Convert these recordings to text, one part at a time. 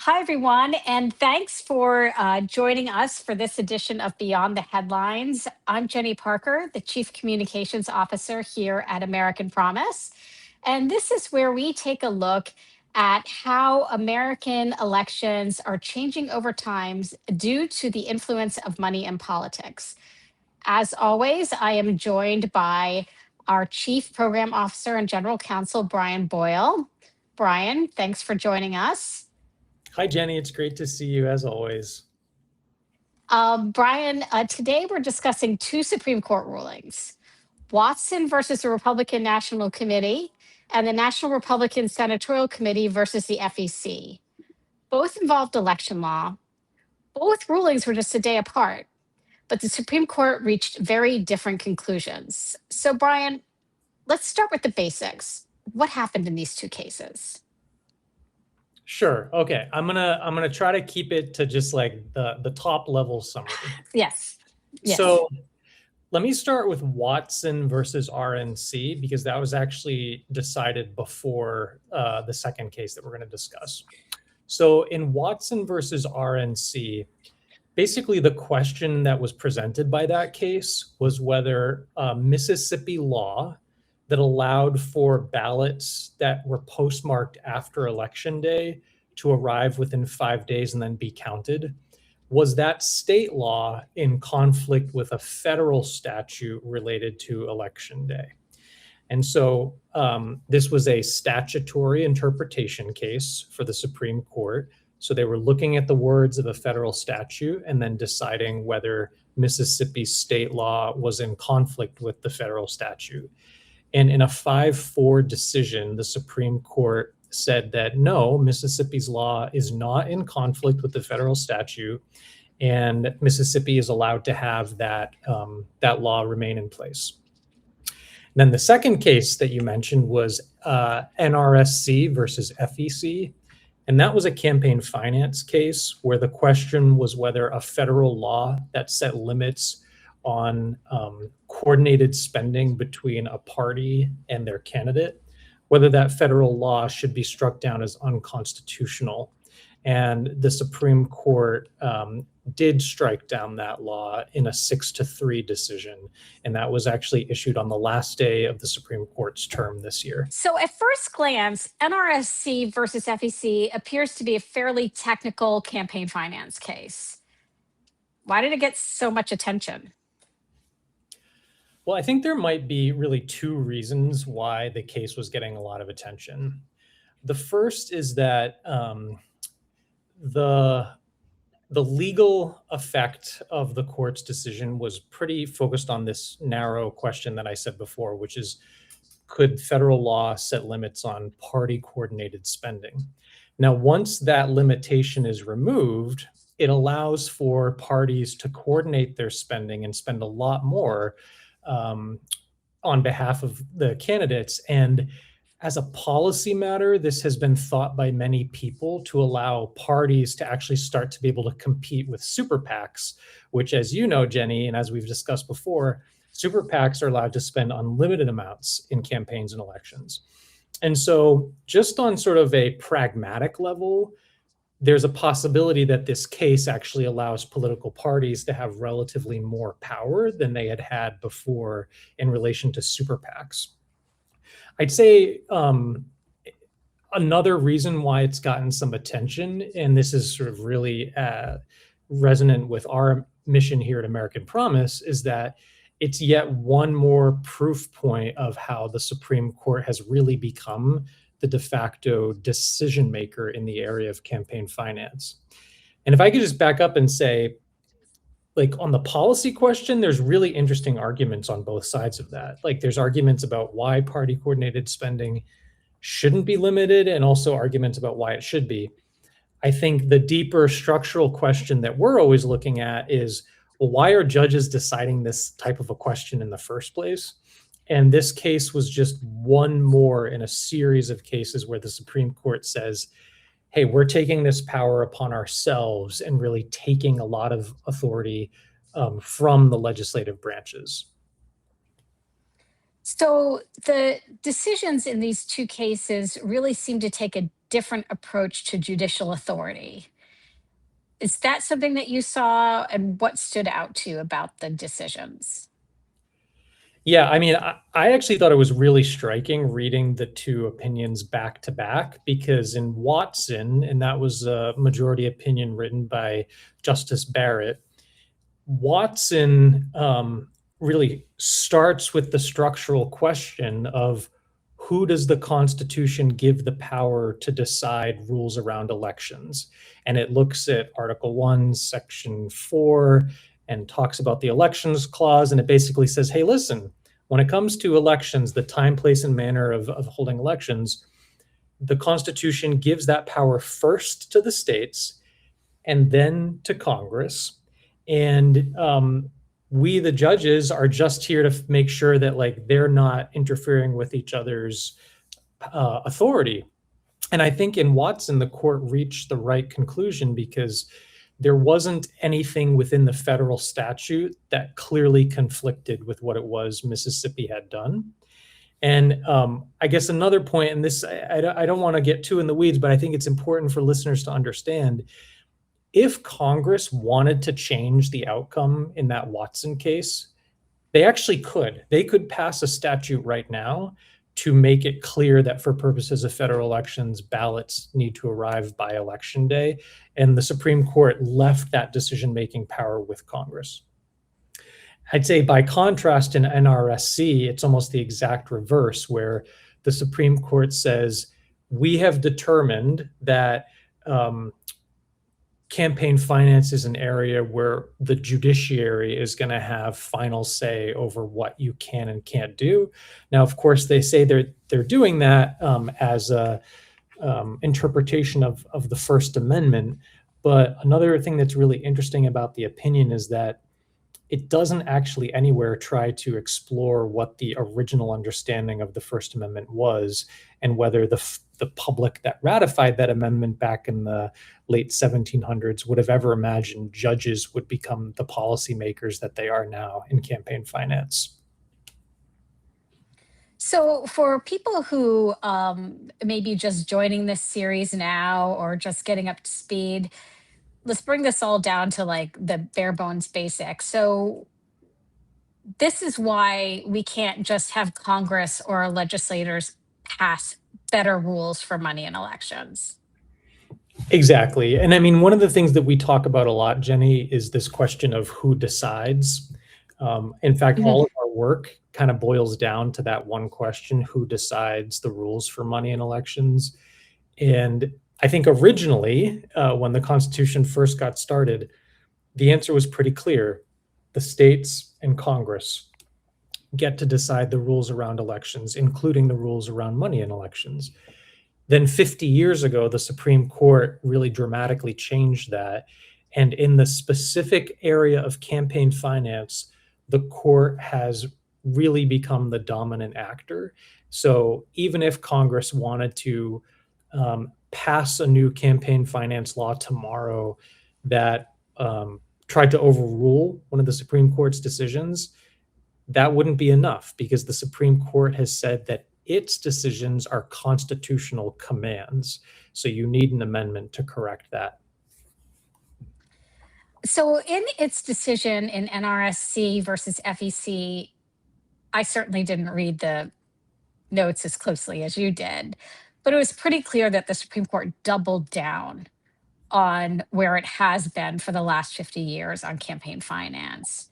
Hi, everyone, and thanks for joining us for this edition of Beyond the Headlines. I'm Jenny Parker, the Chief Communications Officer here at American Promise. And this is where we take a look at how American elections are changing over time due to the influence of money in politics. As always, I am joined by our Chief Program Officer and General Counsel, Brian Boyle. Brian, thanks for joining us. Hi, Jenny. It's great to see you as always. Brian, today we're discussing two Supreme Court rulings, Watson versus the Republican National Committee and the National Republican Senatorial Committee versus the FEC. Both involved election law. Both rulings were just a day apart, but the Supreme Court reached very different conclusions. So, Brian, let's start with the basics. What happened in these two cases? Sure. Okay. I'm gonna try to keep it to just like the top level summary. Yes. So let me start with Watson versus RNC because that was actually decided before the second case that we're going to discuss. So in Watson versus RNC, basically the question that was presented by that case was whether Mississippi law that allowed for ballots that were postmarked after Election Day to arrive within 5 days and then be counted, was that state law in conflict with a federal statute related to Election Day? And so this was a statutory interpretation case for the Supreme Court. So they were looking at the words of a federal statute and then deciding whether Mississippi's state law was in conflict with the federal statute. And in a 5-4 decision, the Supreme Court said that no, Mississippi's law is not in conflict with the federal statute, and Mississippi is allowed to have that law remain in place. Then the second case that you mentioned was NRSC versus FEC, and that was a campaign finance case where the question was whether a federal law that set limits on coordinated spending between a party and their candidate, whether that federal law should be struck down as unconstitutional. And the Supreme Court did strike down that law in a 6-3 decision. And that was actually issued on the last day of the Supreme Court's term this year. So at first glance, NRSC versus FEC appears to be a fairly technical campaign finance case. Why did it get so much attention? Well, I think there might be really two reasons why the case was getting a lot of attention. The first is that the legal effect of the court's decision was pretty focused on this narrow question that I said before, which is, could federal law set limits on party coordinated spending? Now, once that limitation is removed, it allows for parties to coordinate their spending and spend a lot more on behalf of the candidates. And as a policy matter, this has been thought by many people to allow parties to actually start to be able to compete with super PACs, which, as you know, Jenny, and as we've discussed before, super PACs are allowed to spend unlimited amounts in campaigns and elections. And so just on sort of a pragmatic level, there's a possibility that this case actually allows political parties to have relatively more power than they had had before in relation to super PACs. I'd say another reason why it's gotten some attention, and this is sort of really resonant with our mission here at American Promise, is that it's yet one more proof point of how the Supreme Court has really become the de facto decision maker in the area of campaign finance. And if I could just back up and say, like on the policy question, there's really interesting arguments on both sides of that. Like there's arguments about why party coordinated spending shouldn't be limited and also arguments about why it should be. I think the deeper structural question that we're always looking at is, well, why are judges deciding this type of a question in the first place? And this case was just one more in a series of cases where the Supreme Court says, hey, we're taking this power upon ourselves and really taking a lot of authority from the legislative branches. So the decisions in these two cases really seem to take a different approach to judicial authority. Is that something that you saw, and what stood out to you about the decisions? Yeah, I mean, I actually thought it was really striking reading the two opinions back to back because in Watson, and that was a majority opinion written by Justice Barrett, Watson really starts with the structural question of who does the Constitution give the power to decide rules around elections? And it looks at Article 1, Section 4, and talks about the Elections Clause. And it basically says, hey, listen, when it comes to elections, the time, place, and manner of holding elections, the Constitution gives that power first to the states and then to Congress. And we, the judges, are just here to make sure that like they're not interfering with each other's authority. And I think in Watson, the court reached the right conclusion because there wasn't anything within the federal statute that clearly conflicted with what it was Mississippi had done. And I guess another point, and this, I don't want to get too in the weeds, but I think it's important for listeners to understand if Congress wanted to change the outcome in that Watson case, they actually could. They could pass a statute right now to make it clear that for purposes of federal elections, ballots need to arrive by election day. And the Supreme Court left that decision-making power with Congress. I'd say by contrast in NRSC, it's almost the exact reverse, where the Supreme Court says, we have determined that campaign finance is an area where the judiciary is going to have final say over what you can and can't do. Now, of course, they say they're doing that as a interpretation of the First Amendment. But another thing that's really interesting about the opinion is that it doesn't actually anywhere try to explore what the original understanding of the First Amendment was and whether the public that ratified that amendment back in the late 1700s would have ever imagined judges would become the policymakers that they are now in campaign finance. So, for people who may be just joining this series now or just getting up to speed, let's bring this all down to like the bare bones basics. So, this is why we can't just have Congress or legislators pass better rules for money in elections. Exactly. And I mean, one of the things that we talk about a lot, Jenny, is this question of who decides. In fact, all of our work kind of boils down to that one question: who decides the rules for money in elections? And I think originally, when the Constitution first got started, the answer was pretty clear. The states and Congress get to decide the rules around elections, including the rules around money in elections. Then 50 years ago, the Supreme Court really dramatically changed that. And in the specific area of campaign finance, the court has really become the dominant actor. So even if Congress wanted to pass a new campaign finance law tomorrow that tried to overrule one of the Supreme Court's decisions, that wouldn't be enough because the Supreme Court has said that its decisions are constitutional commands. So you need an amendment to correct that. So, in its decision in NRSC versus FEC, I certainly didn't read the notes as closely as you did, but it was pretty clear that the Supreme Court doubled down on where it has been for the last 50 years on campaign finance.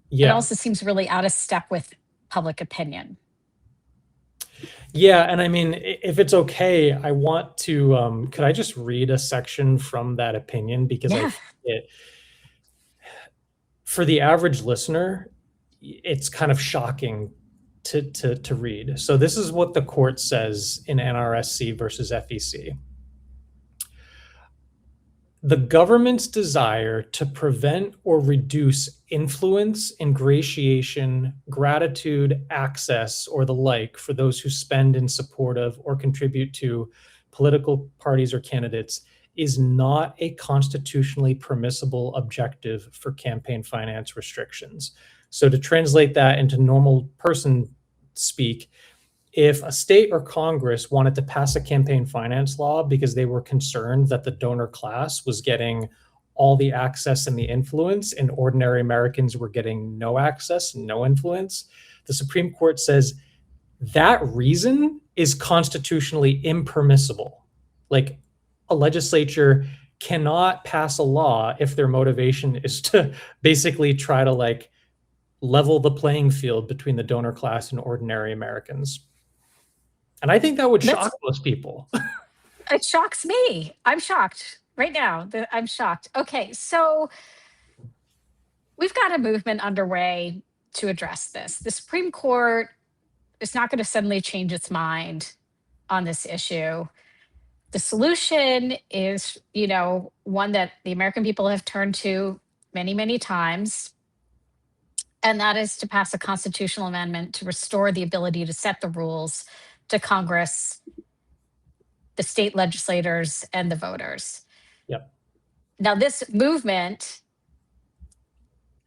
It Yeah. also seems really out of step with public opinion. Yeah. And I mean, if it's okay, I want to, could I just read a section from that opinion? Because I Yeah. think for the average listener, it's kind of shocking to read. So this is what the court says in NRSC versus FEC. The government's desire to prevent or reduce influence, ingratiation, gratitude, access, or the like for those who spend in support of or contribute to political parties or candidates is not a constitutionally permissible objective for campaign finance restrictions. So to translate that into normal person speak, if a state or Congress wanted to pass a campaign finance law because they were concerned that the donor class was getting all the access and the influence and ordinary Americans were getting no access, no influence, the Supreme Court says that reason is constitutionally impermissible. Like, a legislature cannot pass a law if their motivation is to basically try to like level the playing field between the donor class and ordinary Americans. And I think that would shock most people. It shocks me. I'm shocked right now. I'm shocked. Okay, so we've got a movement underway to address this. The Supreme Court is not going to suddenly change its mind on this issue. The solution is, one that the American people have turned to many, many times. And that is to pass a constitutional amendment to restore the ability to set the rules to Congress, the state legislators, and the voters. Yep. Now, this movement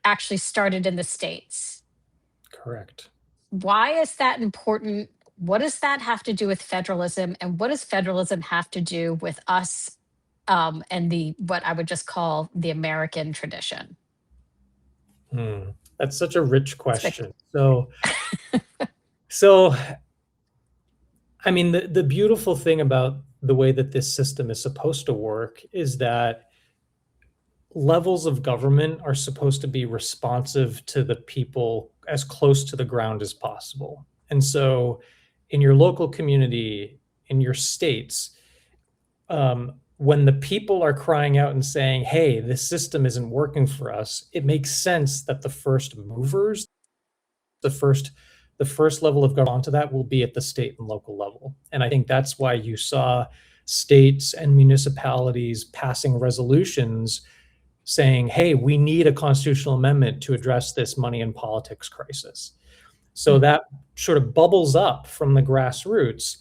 actually started in the states. Correct. Why is that important? What does that have to do with federalism? And what does federalism have to do with us and what I would just call the American tradition? That's such a rich question. So I mean, the beautiful thing about the way that this system is supposed to work is that levels of government are supposed to be responsive to the people as close to the ground as possible. And so in your local community, in your states, when the people are crying out and saying, hey, this system isn't working for us, it makes sense that the first movers, the first level of government onto that will be at the state and local level. And I think that's why you saw states and municipalities passing resolutions saying, hey, we need a constitutional amendment to address this money and politics crisis. So that sort of bubbles up from the grassroots.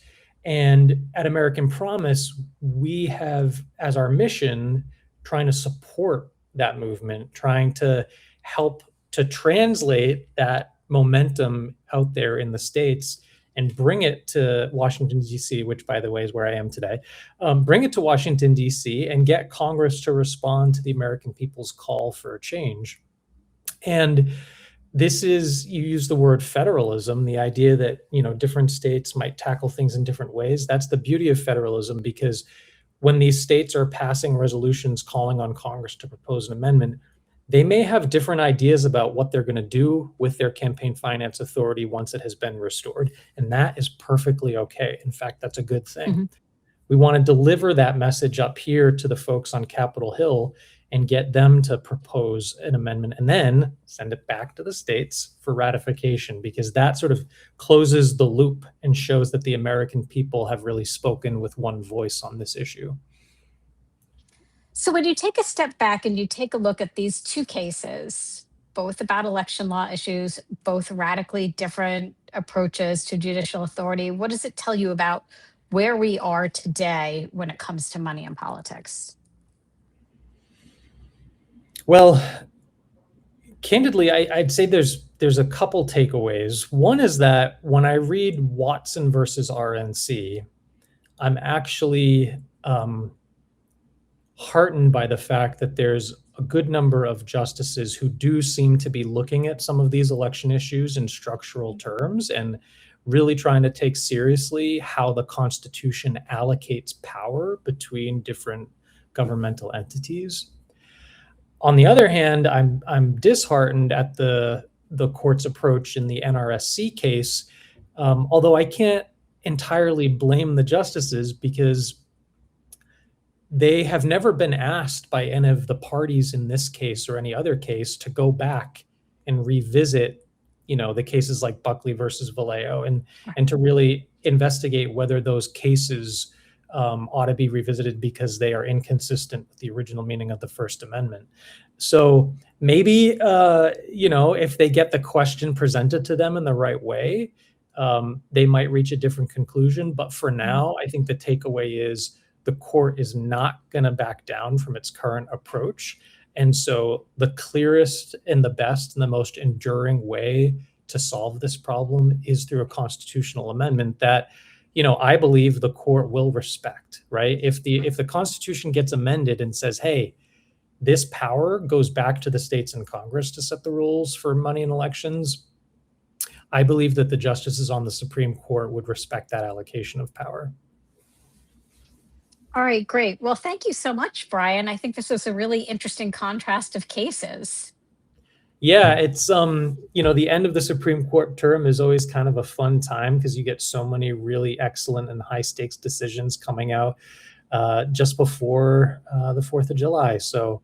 And at American Promise, we have as our mission trying to support that movement, trying to help to translate that momentum out there in the states and bring it to Washington, D.C., which, by the way, is where I am today. Bring it to Washington, D.C., and get Congress to respond to the American people's call for a change. And this is, you use the word federalism, the idea that, different states might tackle things in different ways. That's the beauty of federalism, because when these states are passing resolutions calling on Congress to propose an amendment, they may have different ideas about what they're going to do with their campaign finance authority once it has been restored. And that is perfectly okay. In fact, that's a good thing. Mm-hmm. We want to deliver that message up here to the folks on Capitol Hill and get them to propose an amendment and then send it back to the states for ratification, because that sort of closes the loop and shows that the American people have really spoken with one voice on this issue. So when you take a step back and you take a look at these two cases, both about election law issues, both radically different approaches to judicial authority, what does it tell you about where we are today when it comes to money and politics? Well, candidly, I'd say there's a couple takeaways. One is that when I read Watson versus RNC, I'm actually heartened by the fact that there's a good number of justices who do seem to be looking at some of these election issues in structural terms and really trying to take seriously how the Constitution allocates power between different governmental entities. On the other hand, I'm disheartened at the court's approach in the NRSC case, although I can't entirely blame the justices because they have never been asked by any of the parties in this case or any other case to go back and revisit, the cases like Buckley versus Vallejo and to really investigate whether those cases ought to be revisited because they are inconsistent with the original meaning of the First Amendment. So maybe, if they get the question presented to them in the right way, they might reach a different conclusion. But for now, I think the takeaway is the court is not going to back down from its current approach. And so the clearest and the best and the most enduring way to solve this problem is through a constitutional amendment that, I believe the court will respect, right? If the Constitution gets amended and says, hey, this power goes back to the states and Congress to set the rules for money in elections, I believe that the justices on the Supreme Court would respect that allocation of power. All right, great. Well, thank you so much, Brian. I think this was a really interesting contrast of cases. Yeah, it's the end of the Supreme Court term is always kind of a fun time because you get so many really excellent and high stakes decisions coming out just before the 4th of July. So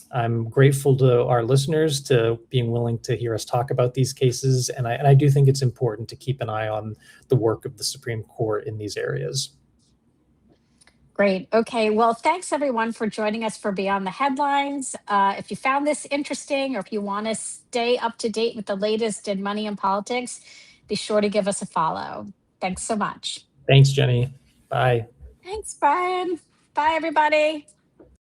I'm grateful to our listeners to being willing to hear us talk about these cases, and I do think it's important to keep an eye on the work of the Supreme Court in these areas. Great. Okay. Well, thanks everyone for joining us for Beyond the Headlines. If you found this interesting or if you want to stay up to date with the latest in money and politics, be sure to give us a follow. Thanks so much. Thanks, Jenny. Bye. Thanks, Brian. Bye, everybody.